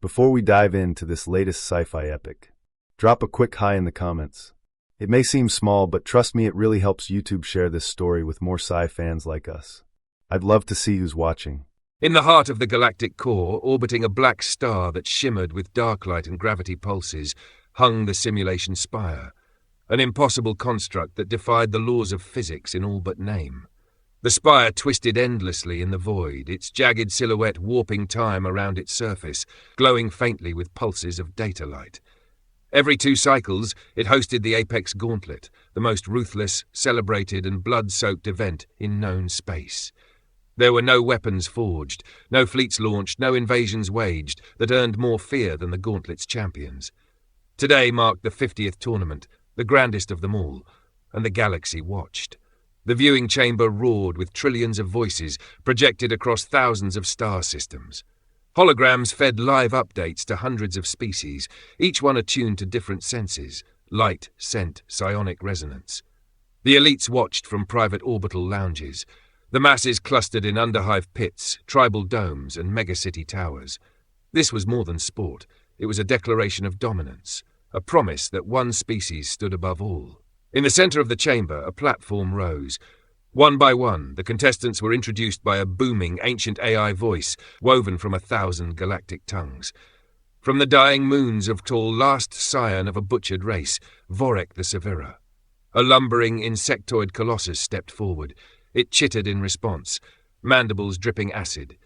Before we dive into this latest sci-fi epic, drop a quick hi in the comments. It may seem small, but trust me, it really helps YouTube share this story with more sci fans like us. I'd love to see who's watching. In the heart of the galactic core, orbiting a black star that shimmered with dark light and gravity pulses, hung the simulation spire, an impossible construct that defied the laws of physics in all but name. The spire twisted endlessly in the void, its jagged silhouette warping time around its surface, glowing faintly with pulses of data light. Every 2 cycles, it hosted the Apex Gauntlet, the most ruthless, celebrated and blood-soaked event in known space. There were no weapons forged, no fleets launched, no invasions waged that earned more fear than the Gauntlet's champions. Today marked the 50th tournament, the grandest of them all, and the galaxy watched. The viewing chamber roared with trillions of voices projected across thousands of star systems. Holograms fed live updates to hundreds of species, each one attuned to different senses: light, scent, psionic resonance. The elites watched from private orbital lounges. The masses clustered in underhive pits, tribal domes, and megacity towers. This was more than sport. It was a declaration of dominance, a promise that one species stood above all. In the center of the chamber, a platform rose. One by one, the contestants were introduced by a booming, ancient AI voice woven from 1,000 galactic tongues. From the dying moons of tall last scion of a butchered race, Vorek the Severa. A lumbering, insectoid colossus stepped forward. It chittered in response, mandibles dripping acid.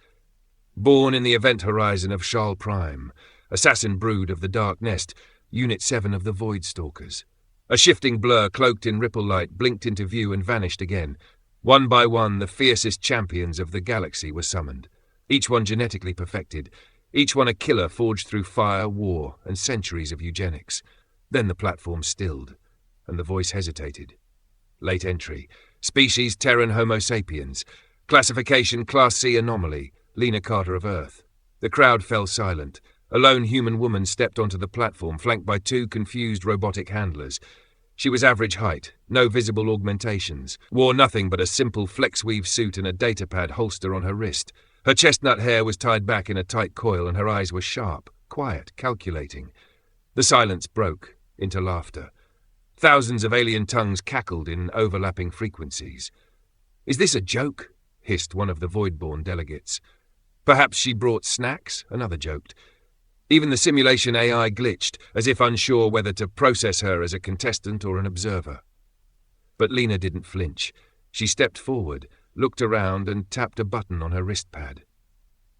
Born in the event horizon of Shal Prime, assassin brood of the Dark Nest, Unit 7 of the Void Stalkers. A shifting blur cloaked in ripple light blinked into view and vanished again. One by one, the fiercest champions of the galaxy were summoned, each one genetically perfected, each one a killer forged through fire, war, and centuries of eugenics. Then the platform stilled, and the voice hesitated. Late entry. Species Terran Homo sapiens. Classification Class C anomaly. Lena Carter of Earth. The crowd fell silent. A lone human woman stepped onto the platform, flanked by 2 confused robotic handlers. She was average height, no visible augmentations, wore nothing but a simple flex-weave suit and a datapad holster on her wrist. Her chestnut hair was tied back in a tight coil and her eyes were sharp, quiet, calculating. The silence broke into laughter. Thousands of alien tongues cackled in overlapping frequencies. "Is this a joke?" hissed one of the Voidborn delegates. "Perhaps she brought snacks?" another joked. Even the simulation AI glitched, as if unsure whether to process her as a contestant or an observer. But Lena didn't flinch. She stepped forward, looked around, and tapped a button on her wristpad.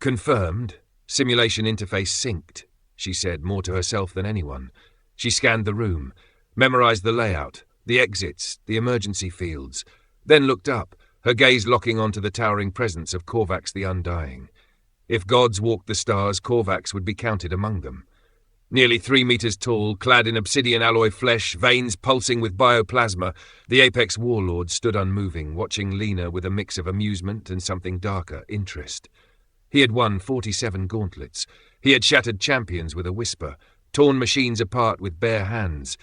"Confirmed. Simulation interface synced," she said, more to herself than anyone. She scanned the room, memorized the layout, the exits, the emergency fields, then looked up, her gaze locking onto the towering presence of Korvax the Undying. If gods walked the stars, Korvax would be counted among them. Nearly 3 meters tall, clad in obsidian alloy flesh, veins pulsing with bioplasma, the Apex Warlord stood unmoving, watching Lena with a mix of amusement and something darker, interest. He had won 47 gauntlets. He had shattered champions with a whisper, torn machines apart with bare hands.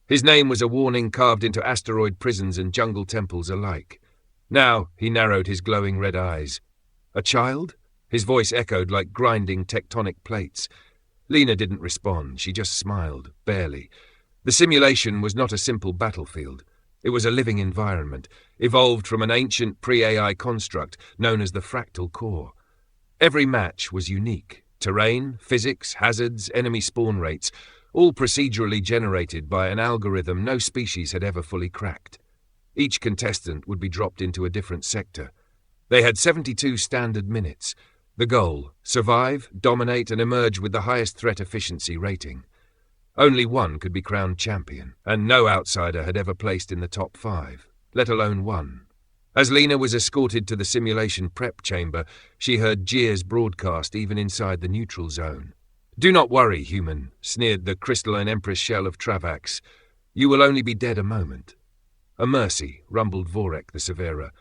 His name was a warning carved into asteroid prisons and jungle temples alike. Now he narrowed his glowing red eyes. A child? His voice echoed like grinding tectonic plates. Lena didn't respond. She just smiled, barely. The simulation was not a simple battlefield. It was a living environment, evolved from an ancient pre-AI construct known as the fractal core. Every match was unique. Terrain, physics, hazards, enemy spawn rates, all procedurally generated by an algorithm no species had ever fully cracked. Each contestant would be dropped into a different sector. They had 72 standard minutes. The goal: survive, dominate, and emerge with the highest threat efficiency rating. Only one could be crowned champion, and no outsider had ever placed in the top 5, let alone one. As Lena was escorted to the simulation prep chamber, she heard jeers broadcast even inside the neutral zone. "Do not worry, human," sneered the crystalline empress shell of Travax. "You will only be dead a moment." "A mercy," rumbled Vorek the Severa.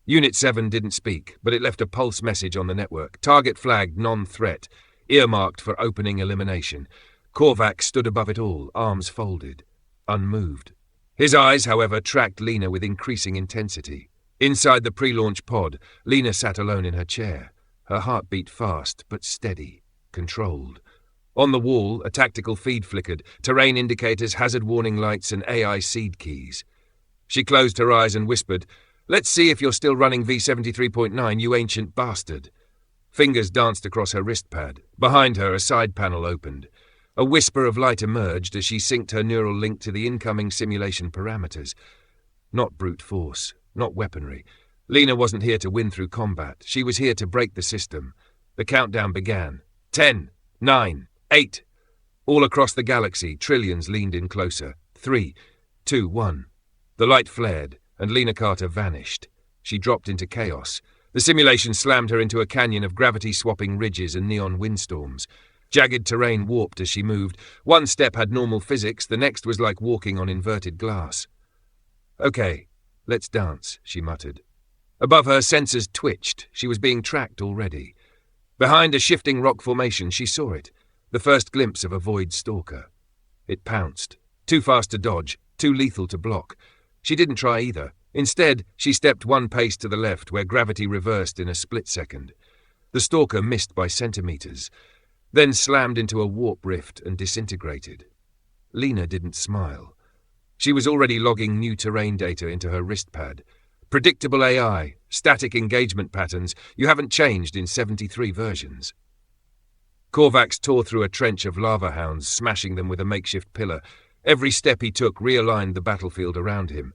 Unit 7 didn't speak, but it left a pulse message on the network. Target flagged non-threat, earmarked for opening elimination. Korvax stood above it all, arms folded, unmoved. His eyes, however, tracked Lena with increasing intensity. Inside the pre-launch pod, Lena sat alone in her chair. Her heart beat fast, but steady, controlled. On the wall, a tactical feed flickered, terrain indicators, hazard warning lights, and AI seed keys. She closed her eyes and whispered, "Let's see if you're still running V73.9, you ancient bastard." Fingers danced across her wrist pad. Behind her, a side panel opened. A whisper of light emerged as she synced her neural link to the incoming simulation parameters. Not brute force, not weaponry. Lena wasn't here to win through combat. She was here to break the system. The countdown began. 10, 9, 8. All across the galaxy, trillions leaned in closer. 3, 2, 1. The light flared, and Lena Carter vanished. She dropped into chaos. The simulation slammed her into a canyon of gravity-swapping ridges and neon windstorms. Jagged terrain warped as she moved. One step had normal physics, the next was like walking on inverted glass. "Okay, let's dance," she muttered. Above her, sensors twitched. She was being tracked already. Behind a shifting rock formation, she saw it. The first glimpse of a void stalker. It pounced. Too fast to dodge, too lethal to block. She didn't try either. Instead, she stepped one pace to the left, where gravity reversed in a split second. The stalker missed by centimeters, then slammed into a warp rift and disintegrated. Lena didn't smile. She was already logging new terrain data into her wrist pad. Predictable AI, static engagement patterns, you haven't changed in 73 versions. Korvax tore through a trench of lava hounds, smashing them with a makeshift pillar. Every step he took realigned the battlefield around him.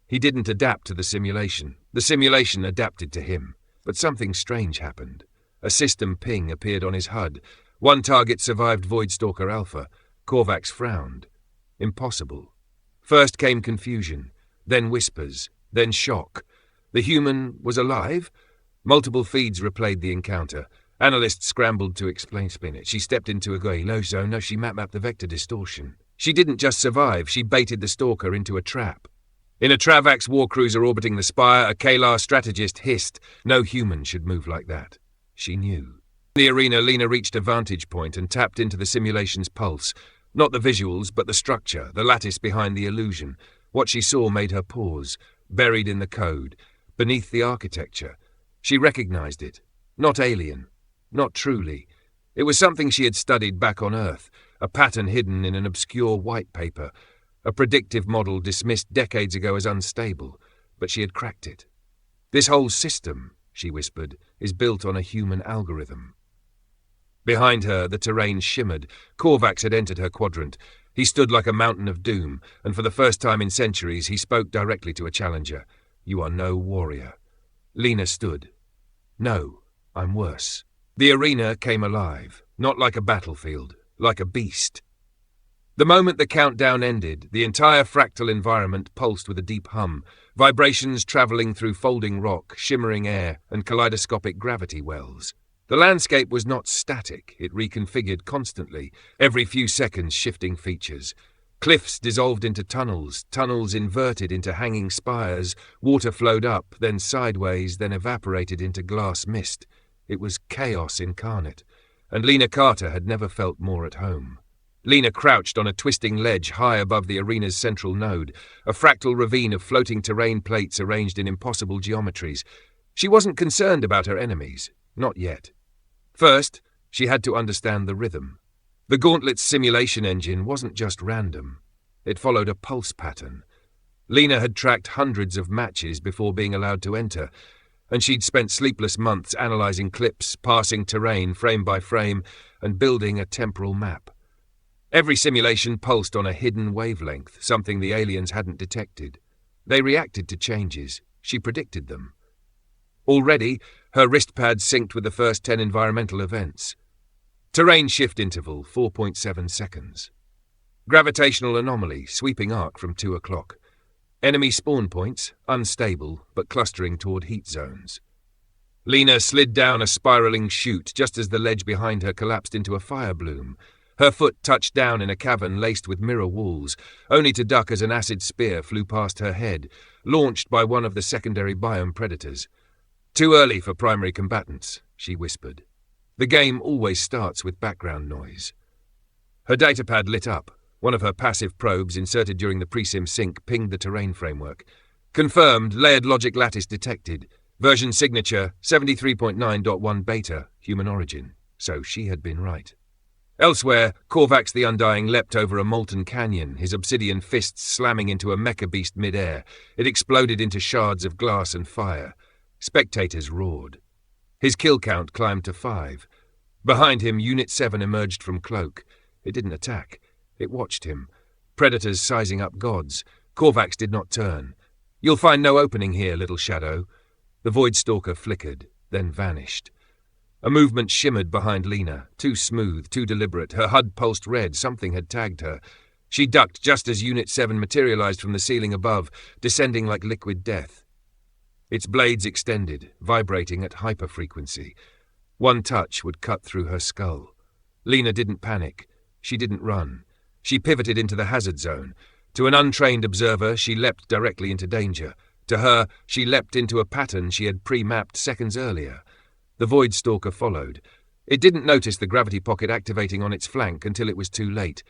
He didn't adapt to the simulation. The simulation adapted to him. But something strange happened. A system ping appeared on his HUD. One target survived Voidstalker Alpha. Korvax frowned. Impossible. First came confusion, then whispers, then shock. The human was alive? Multiple feeds replayed the encounter. Analysts scrambled to explain it. She stepped into a low zone. No, she mapped the vector distortion. She didn't just survive, she baited the stalker into a trap. In a Travax warcruiser orbiting the Spire, a Kalar strategist hissed. No human should move like that. She knew. In the arena, Lena reached a vantage point and tapped into the simulation's pulse. Not the visuals, but the structure, the lattice behind the illusion. What she saw made her pause, buried in the code, beneath the architecture. She recognized it. Not alien. Not truly. It was something she had studied back on Earth, a pattern hidden in an obscure white paper, a predictive model dismissed decades ago as unstable, but she had cracked it. "This whole system," she whispered, "is built on a human algorithm." Behind her, the terrain shimmered. Korvax had entered her quadrant. He stood like a mountain of doom, and for the first time in centuries he spoke directly to a challenger. "You are no warrior." Lena stood. "No, I'm worse." The arena came alive, not like a battlefield, like a beast. The moment the countdown ended, the entire fractal environment pulsed with a deep hum, vibrations travelling through folding rock, shimmering air, and kaleidoscopic gravity wells. The landscape was not static, it reconfigured constantly, every few seconds shifting features. Cliffs dissolved into tunnels, tunnels inverted into hanging spires, water flowed up, then sideways, then evaporated into glass mist. It was chaos incarnate, and Lena Carter had never felt more at home. Lena crouched on a twisting ledge high above the arena's central node, a fractal ravine of floating terrain plates arranged in impossible geometries. She wasn't concerned about her enemies, not yet. First, she had to understand the rhythm. The Gauntlet's simulation engine wasn't just random. It followed a pulse pattern. Lena had tracked hundreds of matches before being allowed to enter, and she'd spent sleepless months analyzing clips, parsing terrain frame by frame, and building a temporal map. Every simulation pulsed on a hidden wavelength, something the aliens hadn't detected. They reacted to changes. She predicted them. Already, her wrist pad synced with the first 10 environmental events. Terrain shift interval, 4.7 seconds. Gravitational anomaly, sweeping arc from 2 o'clock. Enemy spawn points, unstable, but clustering toward heat zones. Lena slid down a spiraling chute just as the ledge behind her collapsed into a fire bloom. Her foot touched down in a cavern laced with mirror walls, only to duck as an acid spear flew past her head, launched by one of the secondary biome predators. "Too early for primary combatants," she whispered. "The game always starts with background noise." Her datapad lit up. One of her passive probes, inserted during the presim sync, pinged the terrain framework. Confirmed, layered logic lattice detected. Version signature, 73.9.1 beta, human origin. So she had been right. Elsewhere, Korvax the Undying leapt over a molten canyon, his obsidian fists slamming into a mecha beast mid-air. It exploded into shards of glass and fire. Spectators roared. His kill count climbed to 5. Behind him, Unit 7 emerged from cloak. It didn't attack. It watched him. Predators sizing up gods. Korvax did not turn. "You'll find no opening here, little shadow." The Void Stalker flickered, then vanished. A movement shimmered behind Lena, too smooth, too deliberate. Her HUD pulsed red. Something had tagged her. She ducked just as Unit 7 materialized from the ceiling above, descending like liquid death. Its blades extended, vibrating at hyperfrequency. One touch would cut through her skull. Lena didn't panic. She didn't run. She pivoted into the hazard zone. To an untrained observer, she leapt directly into danger. To her, she leapt into a pattern she had pre-mapped seconds earlier. The Void Stalker followed. It didn't notice the gravity pocket activating on its flank until it was too late.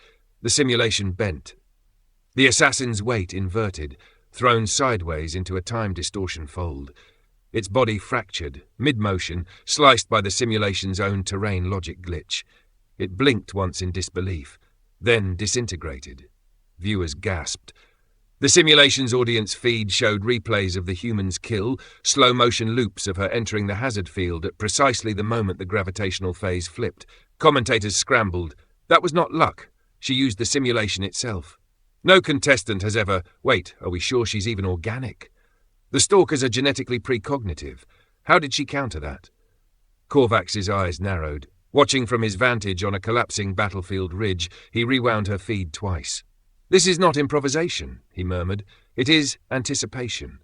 The simulation bent. The assassin's weight inverted, thrown sideways into a time distortion fold. Its body fractured, mid-motion, sliced by the simulation's own terrain logic glitch. It blinked once in disbelief, then disintegrated. Viewers gasped. The simulation's audience feed showed replays of the human's kill, slow-motion loops of her entering the hazard field at precisely the moment the gravitational phase flipped. Commentators scrambled. That was not luck. She used the simulation itself. No contestant has ever... Wait, are we sure she's even organic? The Stalkers are genetically precognitive. How did she counter that? Korvax's eyes narrowed. Watching from his vantage on a collapsing battlefield ridge, he rewound her feed twice. "This is not improvisation," he murmured. "It is anticipation."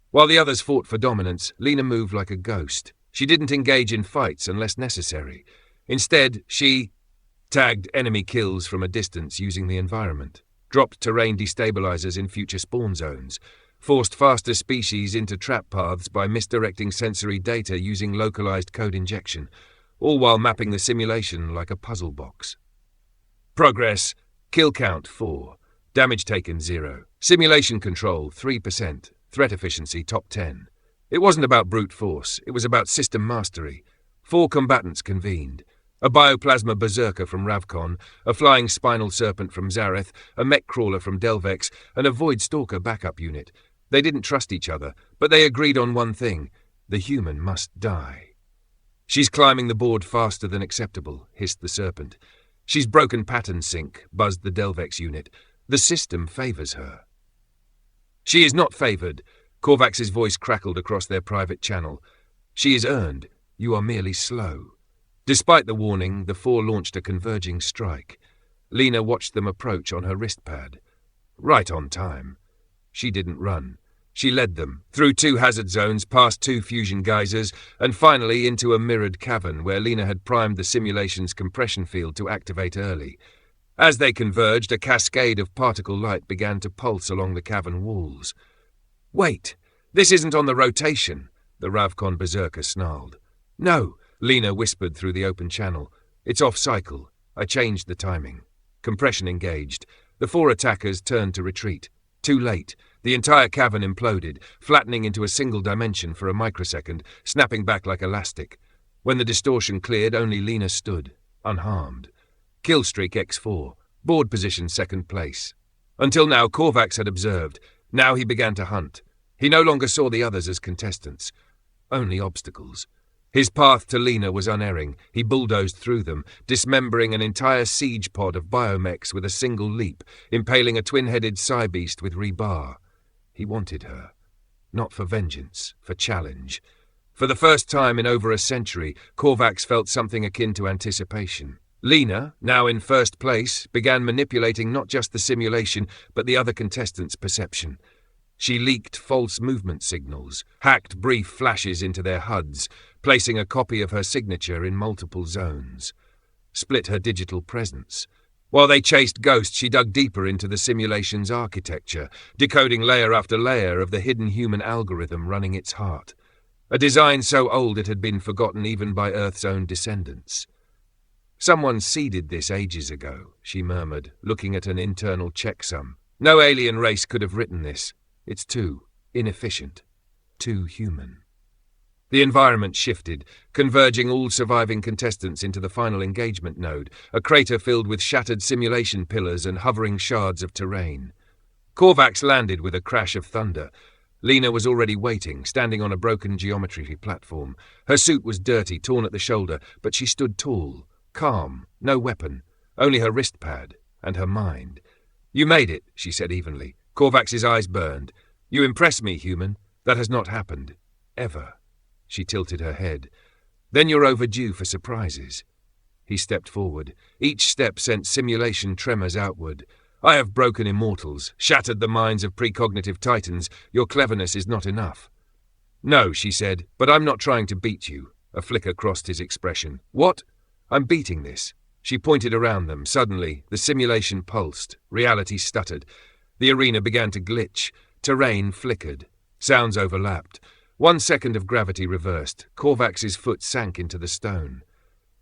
While the others fought for dominance, Lena moved like a ghost. She didn't engage in fights unless necessary. Instead, she tagged enemy kills from a distance using the environment, dropped terrain destabilizers in future spawn zones, forced faster species into trap paths by misdirecting sensory data using localized code injection, all while mapping the simulation like a puzzle box. Progress: kill count 4, damage taken 0, simulation control 3%, threat efficiency top 10. It wasn't about brute force, it was about system mastery. 4 combatants convened. A bioplasma berserker from Ravcon, a flying spinal serpent from Zareth, a mech crawler from Delvex, and a Void Stalker backup unit. They didn't trust each other, but they agreed on one thing: the human must die. "She's climbing the board faster than acceptable," hissed the serpent. "She's broken pattern sync," buzzed the Delvex unit. "The system favors her." "She is not favored," Korvax's voice crackled across their private channel. "She is earned. You are merely slow." Despite the warning, the 4 launched a converging strike. Lena watched them approach on her wrist pad. Right on time. She didn't run. She led them, through 2 hazard zones, past 2 fusion geysers, and finally into a mirrored cavern where Lena had primed the simulation's compression field to activate early. As they converged, a cascade of particle light began to pulse along the cavern walls. "Wait, this isn't on the rotation," the Ravcon berserker snarled. "No," Lena whispered through the open channel. "It's off-cycle. I changed the timing." Compression engaged. The 4 attackers turned to retreat. Too late. The entire cavern imploded, flattening into a single dimension for a microsecond, snapping back like elastic. When the distortion cleared, only Lena stood, unharmed. Killstreak X4, board position 2nd place. Until now, Korvax had observed. Now he began to hunt. He no longer saw the others as contestants, only obstacles. His path to Lena was unerring. He bulldozed through them, dismembering an entire siege pod of biomechs with a single leap, impaling a twin-headed Psy-beast with rebar. He wanted her. Not for vengeance, for challenge. For the first time in over a century, Korvax felt something akin to anticipation. Lena, now in 1st place, began manipulating not just the simulation, but the other contestants' perception. She leaked false movement signals, hacked brief flashes into their HUDs, placing a copy of her signature in multiple zones. Split her digital presence. While they chased ghosts, she dug deeper into the simulation's architecture, decoding layer after layer of the hidden human algorithm running its heart. A design so old it had been forgotten even by Earth's own descendants. "Someone seeded this ages ago," she murmured, looking at an internal checksum. "No alien race could have written this. It's too inefficient, too human." The environment shifted, converging all surviving contestants into the final engagement node, a crater filled with shattered simulation pillars and hovering shards of terrain. Korvax landed with a crash of thunder. Lena was already waiting, standing on a broken geometry platform. Her suit was dirty, torn at the shoulder, but she stood tall, calm, no weapon, only her wrist pad and her mind. "You made it," she said evenly. Korvax's eyes burned. "You impress me, human. That has not happened. Ever." She tilted her head. "Then you're overdue for surprises." He stepped forward. Each step sent simulation tremors outward. "I have broken immortals, shattered the minds of precognitive titans. Your cleverness is not enough." "No," she said, "but I'm not trying to beat you." A flicker crossed his expression. "What? I'm beating this." She pointed around them. Suddenly, the simulation pulsed. Reality stuttered. The arena began to glitch. Terrain flickered. Sounds overlapped. 1 second of gravity reversed. Korvax's foot sank into the stone.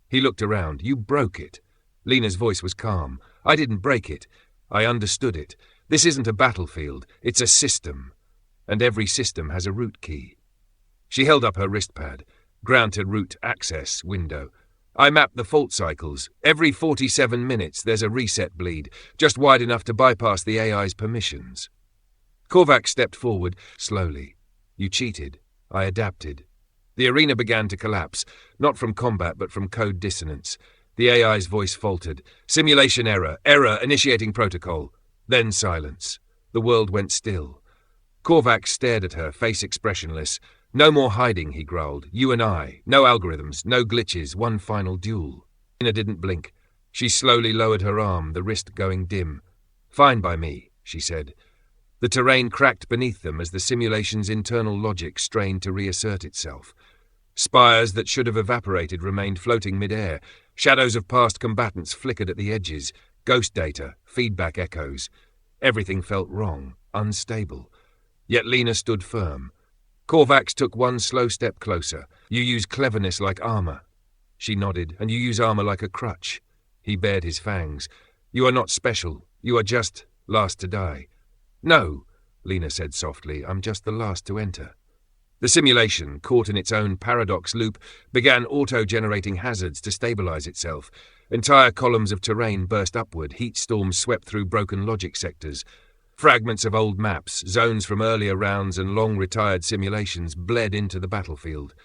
He looked around. "You broke it." Lena's voice was calm. "I didn't break it. I understood it. This isn't a battlefield. It's a system. And every system has a root key." She held up her wrist pad. Ground to root access window. "I mapped the fault cycles. Every 47 minutes there's a reset bleed, just wide enough to bypass the AI's permissions." Korvax stepped forward, slowly. "You cheated. I adapted." The arena began to collapse, not from combat but from code dissonance. The AI's voice faltered. "Simulation error. Error initiating protocol." Then silence. The world went still. Korvax stared at her, face expressionless. "No more hiding," he growled. "You and I. No algorithms, no glitches, one final duel." Lena didn't blink. She slowly lowered her arm, the wrist going dim. "Fine by me," she said. The terrain cracked beneath them as the simulation's internal logic strained to reassert itself. Spires that should have evaporated remained floating mid-air. Shadows of past combatants flickered at the edges. Ghost data, feedback echoes. Everything felt wrong, unstable. Yet Lena stood firm. Korvax took one slow step closer. "You use cleverness like armor." She nodded. "And you use armor like a crutch." He bared his fangs. "You are not special. You are just last to die." "No," Lena said softly. "I'm just the last to enter." The simulation, caught in its own paradox loop, began auto-generating hazards to stabilize itself. Entire columns of terrain burst upward. Heat storms swept through broken logic sectors. Fragments of old maps, zones from earlier rounds and long-retired simulations bled into the battlefield.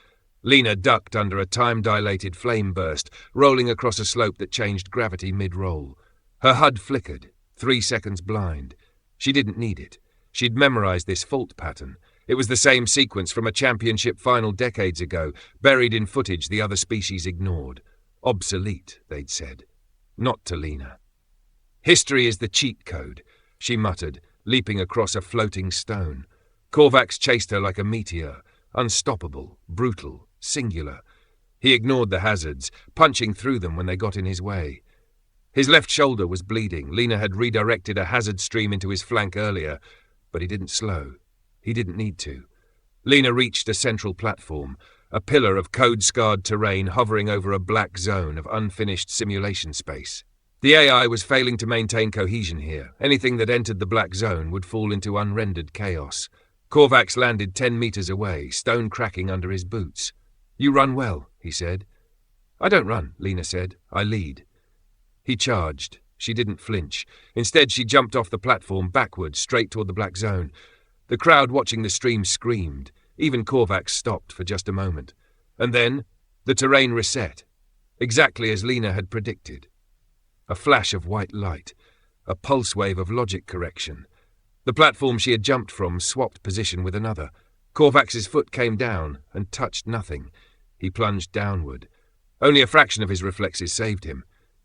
Lena ducked under a time-dilated flame burst, rolling across a slope that changed gravity mid-roll. Her HUD flickered, 3 seconds blind. She didn't need it. She'd memorized this fault pattern. It was the same sequence from a championship final decades ago, buried in footage the other species ignored. Obsolete, they'd said. Not to Lena. "History is the cheat code," she muttered, leaping across a floating stone. Korvax chased her like a meteor, unstoppable, brutal, singular. He ignored the hazards, punching through them when they got in his way. His left shoulder was bleeding. Lena had redirected a hazard stream into his flank earlier, but he didn't slow. He didn't need to. Lena reached a central platform, a pillar of code-scarred terrain hovering over a black zone of unfinished simulation space. The AI was failing to maintain cohesion here. Anything that entered the black zone would fall into unrendered chaos. Korvax landed 10 meters away, stone cracking under his boots. "You run well," he said. "I don't run," Lena said. "I lead." He charged. She didn't flinch. Instead, she jumped off the platform backward, straight toward the black zone. The crowd watching the stream screamed. Even Korvax stopped for just a moment. And then, the terrain reset, exactly as Lena had predicted. A flash of white light, a pulse wave of logic correction. The platform she had jumped from swapped position with another. Korvax's foot came down and touched nothing. He plunged downward. Only a fraction of his reflexes saved him.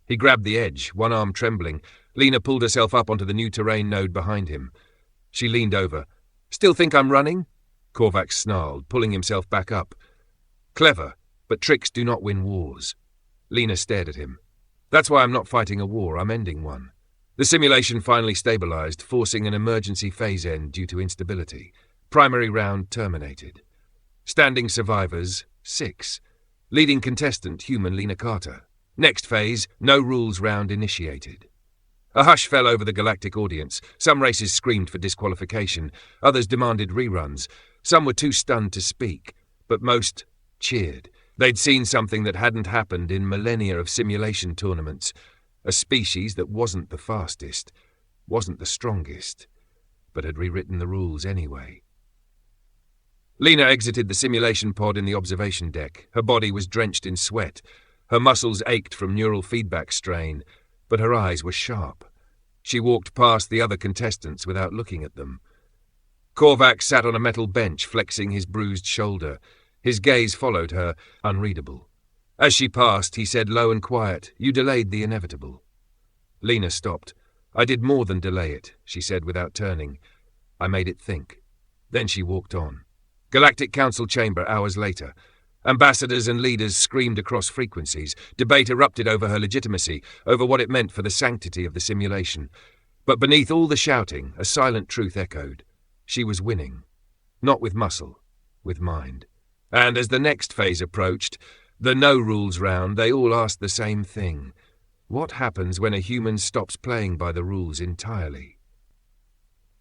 He grabbed the edge, one arm trembling. Lena pulled herself up onto the new terrain node behind him. She leaned over. "Still think I'm running?" Korvax snarled, pulling himself back up. "Clever, but tricks do not win wars." Lena stared at him. "That's why I'm not fighting a war, I'm ending one." The simulation finally stabilized, forcing an emergency phase end due to instability. Primary round terminated. Standing survivors, 6. Leading contestant, human Lena Carter. Next phase, no rules round initiated. A hush fell over the galactic audience. Some races screamed for disqualification. Others demanded reruns. Some were too stunned to speak, but most cheered. They'd seen something that hadn't happened in millennia of simulation tournaments. A species that wasn't the fastest, wasn't the strongest, but had rewritten the rules anyway. Lena exited the simulation pod in the observation deck. Her body was drenched in sweat. Her muscles ached from neural feedback strain, but her eyes were sharp. She walked past the other contestants without looking at them. Korvac sat on a metal bench, flexing his bruised shoulder. His gaze followed her, unreadable. As she passed, he said low and quiet, "You delayed the inevitable." Lena stopped. "I did more than delay it," she said without turning. "I made it think." Then she walked on. Galactic Council chamber hours later. Ambassadors and leaders screamed across frequencies. Debate erupted over her legitimacy, over what it meant for the sanctity of the simulation. But beneath all the shouting, a silent truth echoed. She was winning. Not with muscle, with mind. And as the next phase approached, the no-rules round, they all asked the same thing. What happens when a human stops playing by the rules entirely?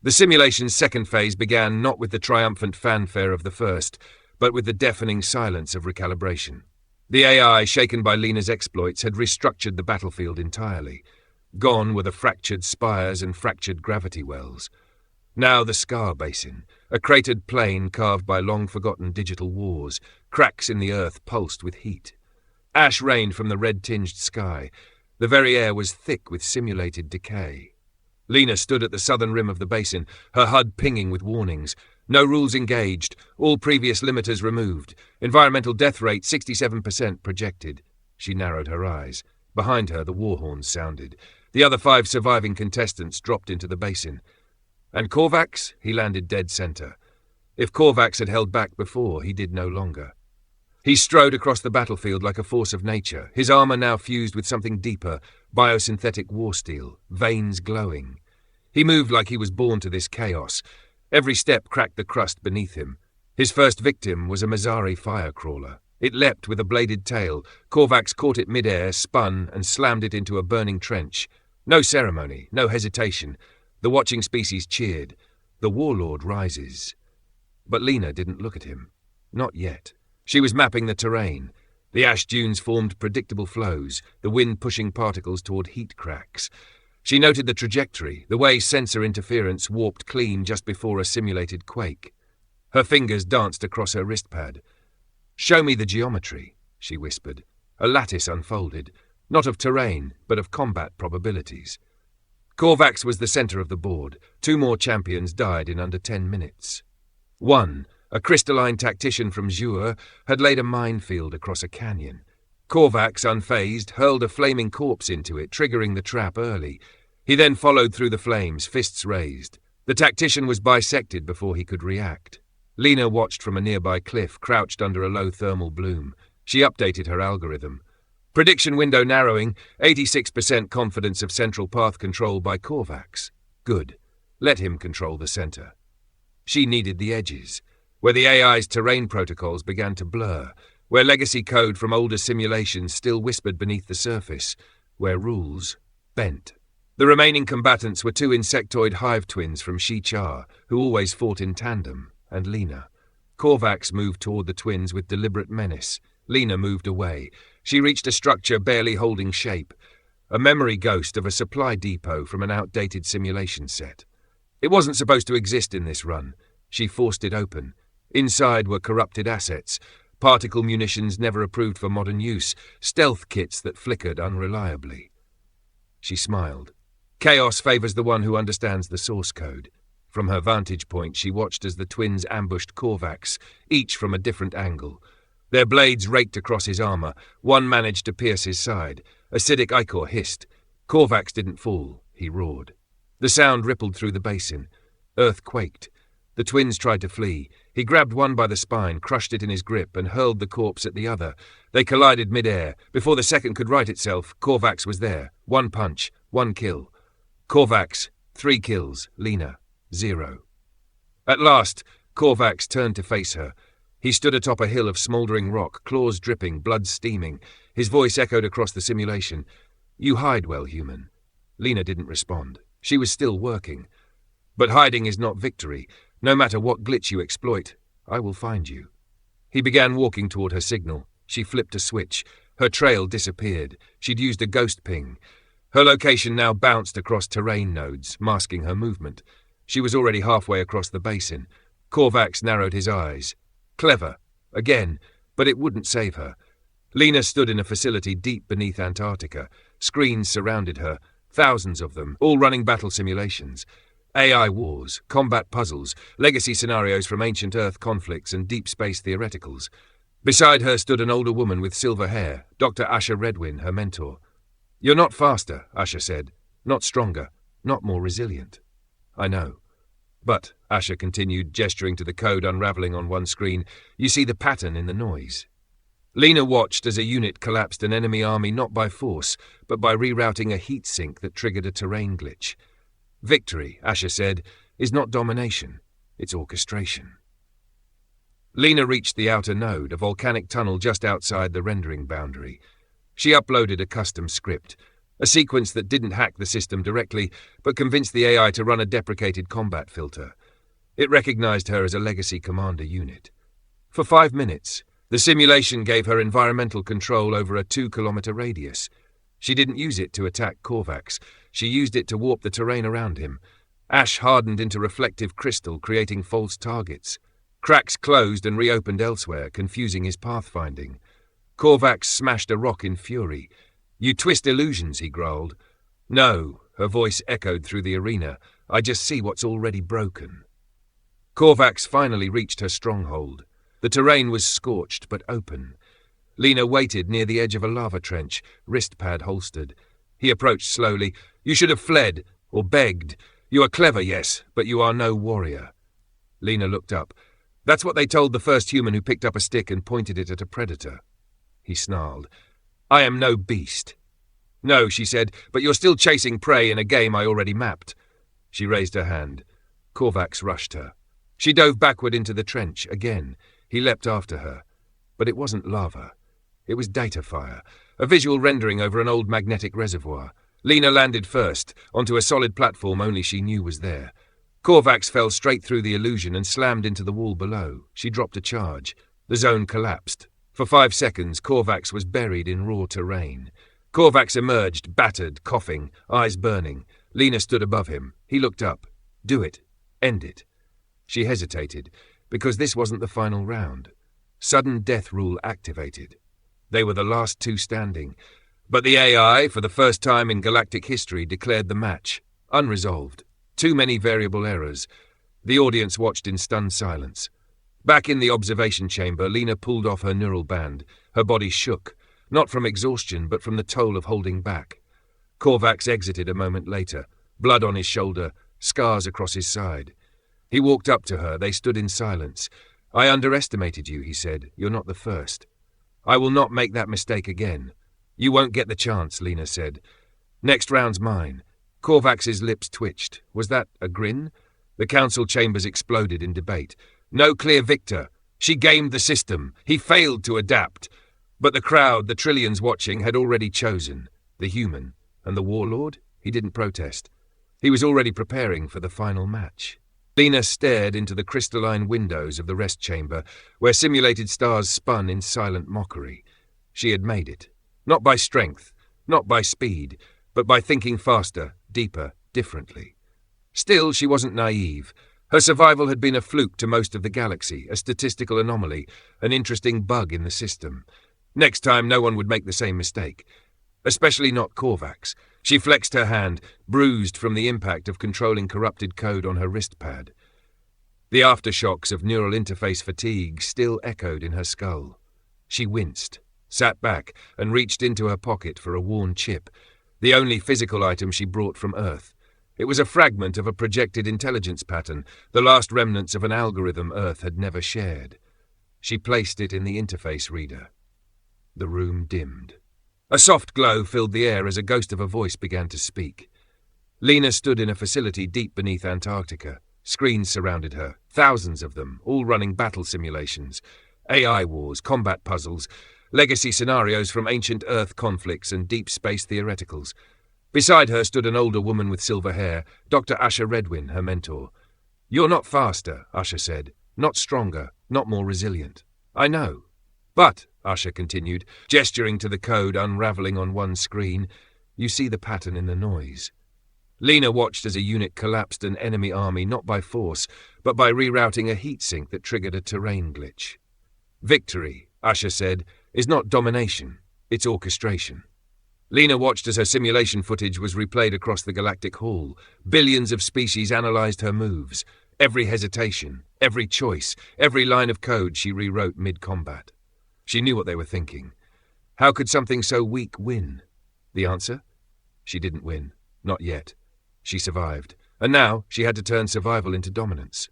The simulation's second phase began not with the triumphant fanfare of the first, but with the deafening silence of recalibration. The AI, shaken by Lena's exploits, had restructured the battlefield entirely. Gone were the fractured spires and fractured gravity wells. Now the Scar Basin, a cratered plain carved by long-forgotten digital wars, cracks in the earth pulsed with heat. Ash rained from the red-tinged sky. The very air was thick with simulated decay. Lena stood at the southern rim of the basin, her HUD pinging with warnings. No rules engaged, all previous limiters removed. Environmental death rate 67% projected. She narrowed her eyes. Behind her, the war horns sounded. The other 5 surviving contestants dropped into the basin. And Korvac? He landed dead center. If Korvac had held back before, he did no longer. He strode across the battlefield like a force of nature, his armor now fused with something deeper, biosynthetic war steel, veins glowing. He moved like he was born to this chaos. Every step cracked the crust beneath him. His first victim was a Mazari firecrawler. It leapt with a bladed tail. Korvac caught it mid-air, spun, and slammed it into a burning trench. No ceremony, no hesitation. The watching species cheered. The Warlord rises. But Lena didn't look at him. Not yet. She was mapping the terrain. The ash dunes formed predictable flows, the wind pushing particles toward heat cracks. She noted the trajectory, the way sensor interference warped clean just before a simulated quake. Her fingers danced across her wrist pad. "Show me the geometry," she whispered. A lattice unfolded, not of terrain, but of combat probabilities. Korvac was the center of the board. 2 more champions died in under 10 minutes. 1, a crystalline tactician from Jur, had laid a minefield across a canyon. Korvac, unfazed, hurled a flaming corpse into it, triggering the trap early. He then followed through the flames, fists raised. The tactician was bisected before he could react. Lena watched from a nearby cliff, crouched under a low thermal bloom. She updated her algorithm. Prediction window narrowing, 86% confidence of central path control by Korvac. Good. Let him control the center. She needed the edges, where the AI's terrain protocols began to blur, where legacy code from older simulations still whispered beneath the surface, where rules bent. The remaining combatants were 2 insectoid hive twins from Shichar, who always fought in tandem, and Lena. Korvac moved toward the twins with deliberate menace. Lena moved away. She reached a structure barely holding shape, a memory ghost of a supply depot from an outdated simulation set. It wasn't supposed to exist in this run. She forced it open. Inside were corrupted assets, particle munitions never approved for modern use, stealth kits that flickered unreliably. She smiled. Chaos favors the one who understands the source code. From her vantage point, she watched as the twins ambushed Korvac, each from a different angle. Their blades raked across his armor. One managed to pierce his side. Acidic ichor hissed. Korvac didn't fall. He roared. The sound rippled through the basin. Earth quaked. The twins tried to flee. He grabbed one by the spine, crushed it in his grip, and hurled the corpse at the other. They collided mid-air. Before the second could right itself, Korvac was there. 1 punch, 1 kill. Korvac, 3 kills. Lena, 0. At last, Korvac turned to face her. He stood atop a hill of smouldering rock, claws dripping, blood steaming. His voice echoed across the simulation. "You hide well, human." Lena didn't respond. She was still working. But hiding is not victory. No matter what glitch you exploit, I will find you. He began walking toward her signal. She flipped a switch. Her trail disappeared. She'd used a ghost ping. Her location now bounced across terrain nodes, masking her movement. She was already halfway across the basin. Korvax narrowed his eyes. Clever. Again. But it wouldn't save her. Lena stood in a facility deep beneath Antarctica. Screens surrounded her, thousands of them, all running battle simulations. AI wars, combat puzzles, legacy scenarios from ancient Earth conflicts and deep space theoreticals. Beside her stood an older woman with silver hair, Dr. Asher Redwin, her mentor. "You're not faster," Asher said. "Not stronger. Not more resilient." "I know." "But," Asher continued, gesturing to the code unraveling on one screen, "you see the pattern in the noise." Lena watched as a unit collapsed an enemy army not by force, but by rerouting a heat sink that triggered a terrain glitch. "Victory," Asher said, "is not domination. It's orchestration." Lena reached the outer node, a volcanic tunnel just outside the rendering boundary. She uploaded a custom script, a sequence that didn't hack the system directly, but convinced the AI to run a deprecated combat filter. It recognized her as a legacy commander unit. For 5 minutes, the simulation gave her environmental control over a 2-kilometer radius. She didn't use it to attack Korvax. She used it to warp the terrain around him. Ash hardened into reflective crystal, creating false targets. Cracks closed and reopened elsewhere, confusing his pathfinding. Korvax smashed a rock in fury. "You twist illusions," he growled. "No," her voice echoed through the arena. "I just see what's already broken." Korvax finally reached her stronghold. The terrain was scorched but open. Lena waited near the edge of a lava trench, wrist pad holstered. He approached slowly. "You should have fled, or begged. You are clever, yes, but you are no warrior." Lena looked up. "That's what they told the first human who picked up a stick and pointed it at a predator." He snarled. "I am no beast." "No," she said, "but you're still chasing prey in a game I already mapped." She raised her hand. Korvax rushed her. She dove backward into the trench again. He leapt after her. But it wasn't lava. It was data fire, a visual rendering over an old magnetic reservoir. Lena landed first, onto a solid platform only she knew was there. Korvax fell straight through the illusion and slammed into the wall below. She dropped a charge. The zone collapsed. For 5 seconds, Korvax was buried in raw terrain. Korvax emerged, battered, coughing, eyes burning. Lena stood above him. He looked up. "Do it. End it." She hesitated, because this wasn't the final round. Sudden death rule activated. They were the last two standing. But the AI, for the first time in galactic history, declared the match. Unresolved. Too many variable errors. The audience watched in stunned silence. Back in the observation chamber, Lena pulled off her neural band. Her body shook, not from exhaustion, but from the toll of holding back. Korvax exited a moment later, blood on his shoulder, scars across his side. He walked up to her. They stood in silence. "I underestimated you," he said. "You're not the first." "I will not make that mistake again." "You won't get the chance," Lena said. "Next round's mine." Korvax's lips twitched. Was that a grin? The council chambers exploded in debate. No clear victor. She gamed the system. He failed to adapt. But the crowd, the trillions watching, had already chosen. The human. And the warlord? He didn't protest. He was already preparing for the final match. Lena stared into the crystalline windows of the rest chamber, where simulated stars spun in silent mockery. She had made it. Not by strength, not by speed, but by thinking faster, deeper, differently. Still, she wasn't naive. Her survival had been a fluke to most of the galaxy, a statistical anomaly, an interesting bug in the system. Next time, no one would make the same mistake. Especially not Korvax. She flexed her hand, bruised from the impact of controlling corrupted code on her wrist pad. The aftershocks of neural interface fatigue still echoed in her skull. She winced, sat back, and reached into her pocket for a worn chip, the only physical item she brought from Earth. It was a fragment of a projected intelligence pattern, the last remnants of an algorithm Earth had never shared. She placed it in the interface reader. The room dimmed. A soft glow filled the air as a ghost of a voice began to speak. Lena stood in a facility deep beneath Antarctica. Screens surrounded her, thousands of them, all running battle simulations. AI wars, combat puzzles, legacy scenarios from ancient Earth conflicts and deep space theoreticals. Beside her stood an older woman with silver hair, Dr. Asher Redwin, her mentor. "You're not faster," Asher said. "Not stronger, not more resilient. I know. But, Usher continued, gesturing to the code unravelling on one screen, you see the pattern in the noise. Lena watched as a unit collapsed an enemy army not by force, but by rerouting a heatsink that triggered a terrain glitch. Victory, Usher said, is not domination, it's orchestration. Lena watched as her simulation footage was replayed across the galactic hall. Billions of species analysed her moves. Every hesitation, every choice, every line of code she rewrote mid-combat. She knew what they were thinking. How could something so weak win? The answer? She didn't win. Not yet. She survived. And now she had to turn survival into dominance.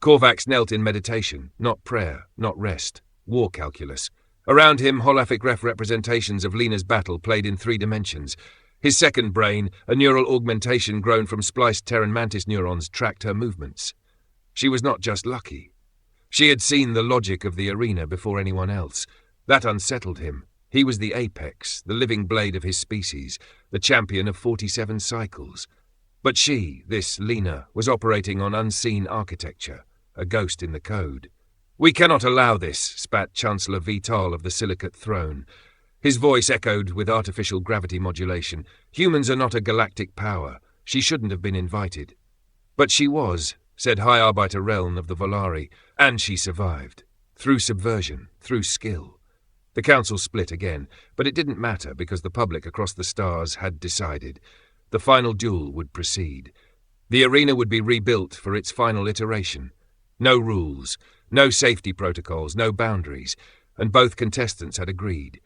Korvax knelt in meditation, not prayer, not rest. War calculus. Around him, holographic representations of Lena's battle played in 3 dimensions. His second brain, a neural augmentation grown from spliced Terran mantis neurons, tracked her movements. She was not just lucky. She had seen the logic of the arena before anyone else. That unsettled him. He was the apex, the living blade of his species, the champion of 47 cycles. But she, this Lena, was operating on unseen architecture, a ghost in the code. We cannot allow this, spat Chancellor Vital of the Silicate Throne. His voice echoed with artificial gravity modulation. Humans are not a galactic power. She shouldn't have been invited. But she was, said High Arbiter Reln of the Volari, and she survived. Through subversion, through skill. The council split again, but it didn't matter because the public across the stars had decided. The final duel would proceed. The arena would be rebuilt for its final iteration. No rules, no safety protocols, no boundaries, and both contestants had agreed.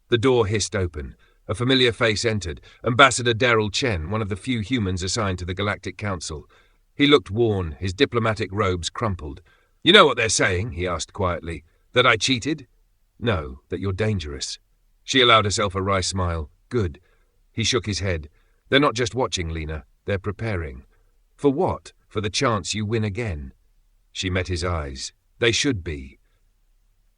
The door hissed open. A familiar face entered, Ambassador Daryl Chen, one of the few humans assigned to the Galactic Council. He looked worn, his diplomatic robes crumpled. You know what they're saying, he asked quietly. That I cheated? No, that you're dangerous. She allowed herself a wry smile. Good. He shook his head. They're not just watching, Lena. They're preparing. For what? For the chance you win again. She met his eyes. They should be.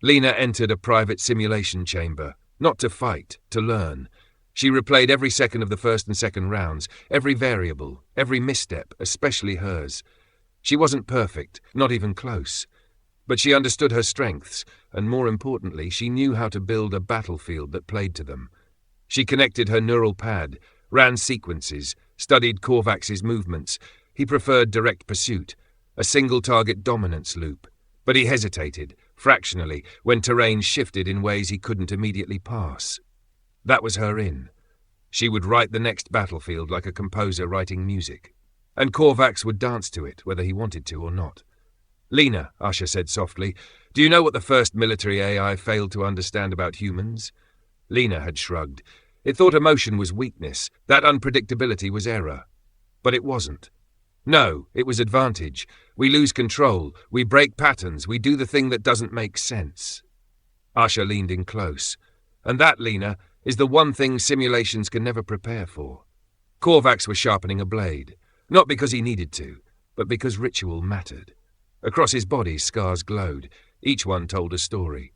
Lena entered a private simulation chamber, not to fight, to learn. She replayed every second of the first and second rounds, every variable, every misstep, especially hers. She wasn't perfect, not even close. But she understood her strengths, and more importantly, she knew how to build a battlefield that played to them. She connected her neural pad, ran sequences, studied Korvax's movements. He preferred direct pursuit, a single-target dominance loop. But he hesitated, fractionally, when terrain shifted in ways he couldn't immediately pass. That was her in. She would write the next battlefield like a composer writing music. And Korvax would dance to it, whether he wanted to or not. Lena, Usher said softly, do you know what the first military AI failed to understand about humans? Lena had shrugged. It thought emotion was weakness, that unpredictability was error. But it wasn't. No, it was advantage. We lose control, we break patterns, we do the thing that doesn't make sense. Usher leaned in close. And that, Lena, is the one thing simulations can never prepare for. Korvax was sharpening a blade, not because he needed to, but because ritual mattered. Across his body, scars glowed. Each one told a story.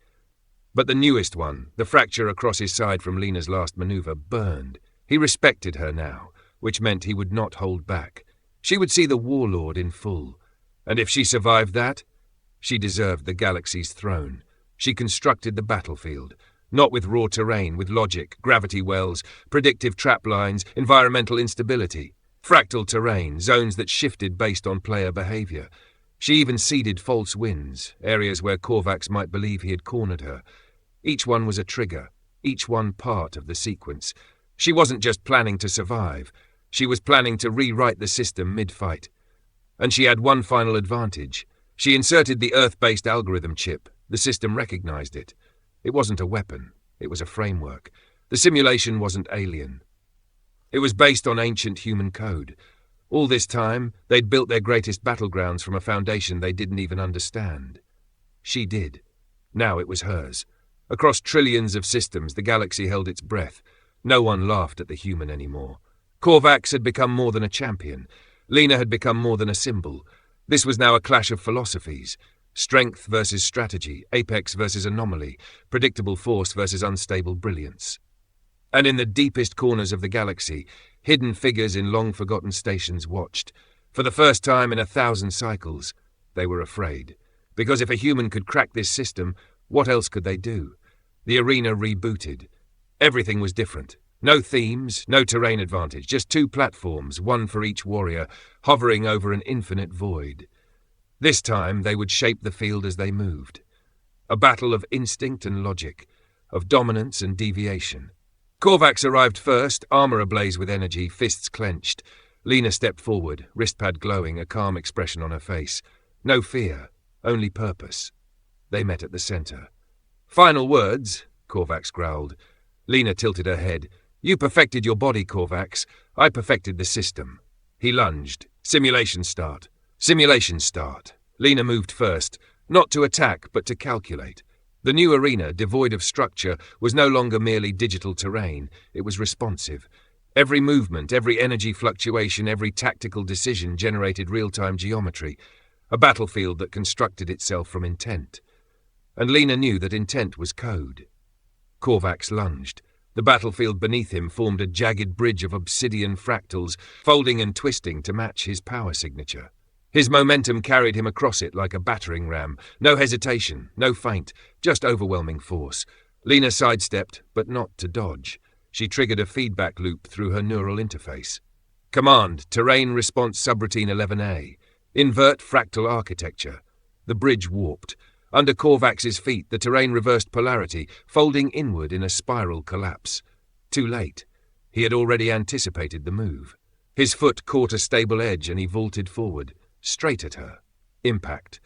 But the newest one, the fracture across his side from Lena's last maneuver, burned. He respected her now, which meant he would not hold back. She would see the Warlord in full. And if she survived that, she deserved the galaxy's throne. She constructed the battlefield, not with raw terrain, with logic, gravity wells, predictive trap lines, environmental instability, fractal terrain, zones that shifted based on player behavior. She even seeded false wins, areas where Korvax might believe he had cornered her. Each one was a trigger, each one part of the sequence. She wasn't just planning to survive. She was planning to rewrite the system mid-fight. And she had one final advantage. She inserted the Earth-based algorithm chip. The system recognized it. It wasn't a weapon. It was a framework. The simulation wasn't alien. It was based on ancient human code. All this time, they'd built their greatest battlegrounds from a foundation they didn't even understand. She did. Now it was hers. Across trillions of systems, the galaxy held its breath. No one laughed at the human anymore. Korvax had become more than a champion. Lena had become more than a symbol. This was now a clash of philosophies. Strength versus strategy, apex versus anomaly, predictable force versus unstable brilliance. And in the deepest corners of the galaxy, hidden figures in long-forgotten stations watched. For the first time in 1,000 cycles, they were afraid. Because if a human could crack this system, What else could they do? The arena rebooted. Everything was different. No themes, no terrain advantage, just two platforms, one for each warrior, hovering over an infinite void. This time they would shape the field as they moved. A battle of instinct and logic, of dominance and deviation. Korvax arrived first, armor ablaze with energy, fists clenched. Lena stepped forward, wristpad glowing, a calm expression on her face. No fear, only purpose. They met at the center. "Final words," Korvax growled. Lena tilted her head. "You perfected your body, Korvax. I perfected the system." He lunged. Simulation start. Simulation start. Lena moved first, not to attack, but to calculate. The new arena, devoid of structure, was no longer merely digital terrain. It was responsive. Every movement, every energy fluctuation, every tactical decision generated real-time geometry. A battlefield that constructed itself from intent. And Lena knew that intent was code. Korvax lunged. The battlefield beneath him formed a jagged bridge of obsidian fractals, folding and twisting to match his power signature. His momentum carried him across it like a battering ram. No hesitation, no feint, just overwhelming force. Lena sidestepped, but not to dodge. She triggered a feedback loop through her neural interface. Command, Terrain Response Subroutine 11A. Invert fractal architecture. The bridge warped. Under Korvax's feet, the terrain reversed polarity, folding inward in a spiral collapse. Too late. He had already anticipated the move. His foot caught a stable edge and he vaulted forward, straight at her. Impact.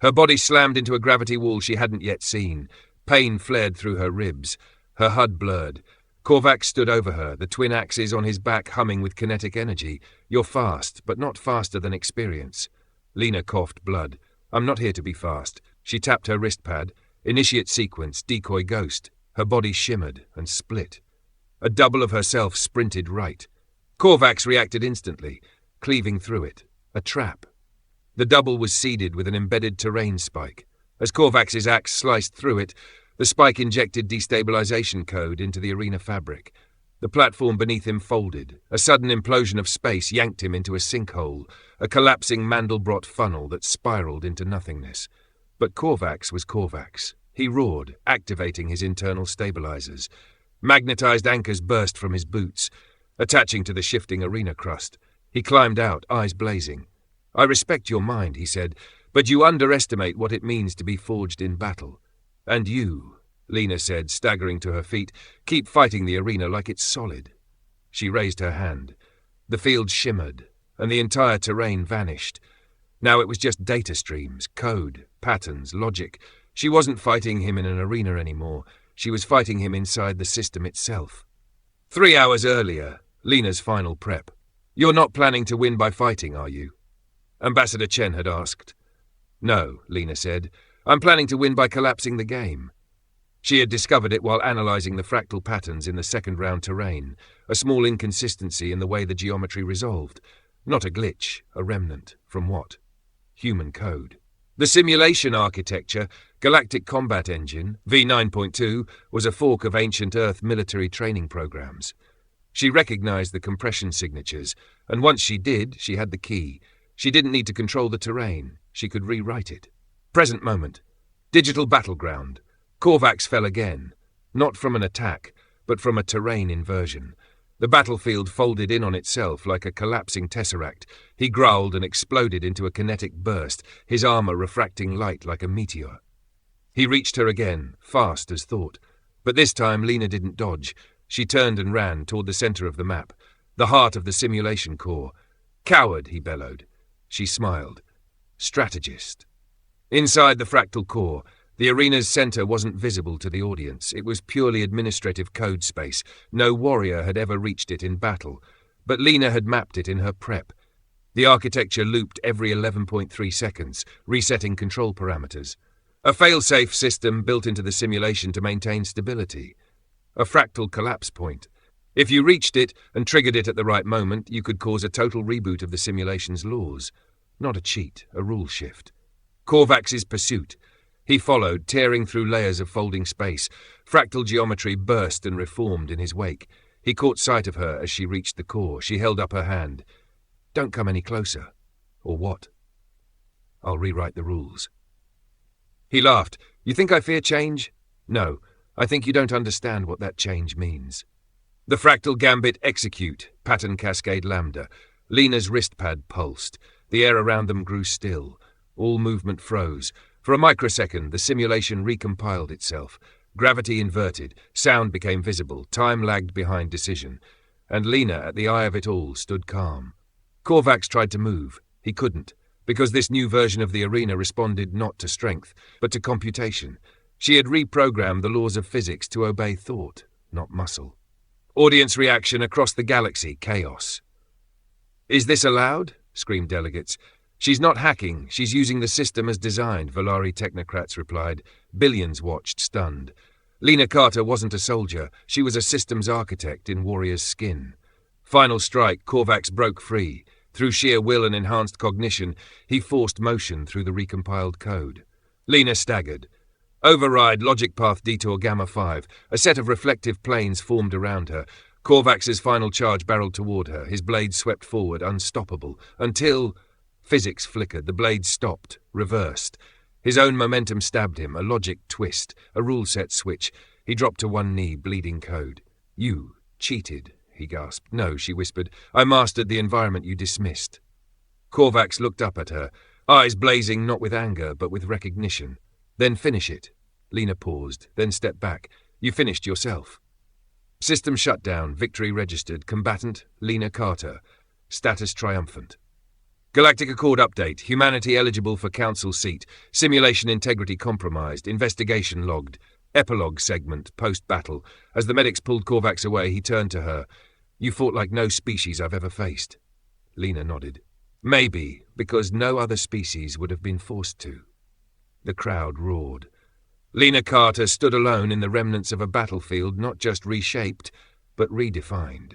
Her body slammed into a gravity wall she hadn't yet seen. Pain flared through her ribs. Her HUD blurred. Korvax stood over her, the twin axes on his back humming with kinetic energy. "You're fast, but not faster than experience." Lena coughed blood. "I'm not here to be fast." She tapped her wristpad. Initiate sequence, decoy ghost. Her body shimmered and split. A double of herself sprinted right. Korvax reacted instantly, cleaving through it. A trap. The double was seeded with an embedded terrain spike. As Korvax's axe sliced through it, the spike injected destabilization code into the arena fabric. The platform beneath him folded. A sudden implosion of space yanked him into a sinkhole, a collapsing Mandelbrot funnel that spiraled into nothingness. But Korvax was Korvax. He roared, activating his internal stabilizers. Magnetized anchors burst from his boots, attaching to the shifting arena crust. He climbed out, eyes blazing. "I respect your mind," he said, "but you underestimate what it means to be forged in battle. And you," Lena said, staggering to her feet, "keep fighting the arena like it's solid." She raised her hand. The field shimmered, and the entire terrain vanished. Now it was just data streams, code, patterns, logic. She wasn't fighting him in an arena anymore. She was fighting him inside the system itself. 3 hours earlier, Lena's final prep. "You're not planning to win by fighting, are you?" Ambassador Chen had asked. "No," Lena said. "I'm planning to win by collapsing the game." She had discovered it while analyzing the fractal patterns in the second-round terrain, a small inconsistency in the way the geometry resolved. Not a glitch, a remnant. From what? Human code. The simulation architecture, Galactic Combat Engine, V9.2, was a fork of ancient Earth military training programs. She recognized the compression signatures, and once she did, she had the key. She didn't need to control the terrain. She could rewrite it. Present moment. Digital battleground. Korvax fell again. Not from an attack, but from a terrain inversion. The battlefield folded in on itself like a collapsing tesseract. He growled and exploded into a kinetic burst, his armor refracting light like a meteor. He reached her again, fast as thought. But this time Lena didn't dodge. She turned and ran toward the center of the map, the heart of the simulation core. "Coward," he bellowed. She smiled. "Strategist." Inside the fractal core, the arena's center wasn't visible to the audience. It was purely administrative code space. No warrior had ever reached it in battle, but Lena had mapped it in her prep. The architecture looped every 11.3 seconds, resetting control parameters. A fail-safe system built into the simulation to maintain stability. A fractal collapse point. If you reached it and triggered it at the right moment, you could cause a total reboot of the simulation's laws. Not a cheat, a rule shift. Korvax's pursuit. He followed, tearing through layers of folding space. Fractal geometry burst and reformed in his wake. He caught sight of her as she reached the core. She held up her hand. "Don't come any closer." "Or what?" "I'll rewrite the rules." He laughed. You think I fear change? No, I think you don't understand what that change means. The fractal gambit execute, pattern cascade lambda. Lena's wrist pad pulsed. The air around them grew still. All movement froze. For a microsecond, the simulation recompiled itself. Gravity inverted. Sound became visible. Time lagged behind decision. And Lena, at the eye of it all, stood calm. Korvax tried to move. He couldn't, because this new version of the arena responded not to strength, but to computation. She had reprogrammed the laws of physics to obey thought, not muscle. Audience reaction across the galaxy, chaos. Is this allowed? Screamed delegates. She's not hacking, she's using the system as designed, Volari technocrats replied. Billions watched, stunned. Lena Carter wasn't a soldier, she was a systems architect in warrior's skin. Final strike, Korvax broke free. Through sheer will and enhanced cognition, he forced motion through the recompiled code. Lena staggered. Override, logic path detour Gamma 5. A set of reflective planes formed around her. Korvax's final charge barreled toward her, his blade swept forward, unstoppable, until... Physics flickered, the blade stopped, reversed. His own momentum stabbed him, a logic twist, a rule-set switch. He dropped to one knee, bleeding code. You cheated, he gasped. No, she whispered. I mastered the environment you dismissed. Korvax looked up at her, eyes blazing not with anger, but with recognition. Then finish it. Lena paused, then stepped back. You finished yourself. System shut down, victory registered. Combatant, Lena Carter. Status triumphant. Galactic Accord update. Humanity eligible for council seat. Simulation integrity compromised. Investigation logged. Epilogue segment, post-battle. As the medics pulled Korvax away, he turned to her. You fought like no species I've ever faced. Lena nodded. Maybe, because no other species would have been forced to. The crowd roared. Lena Carter stood alone in the remnants of a battlefield not just reshaped, but redefined.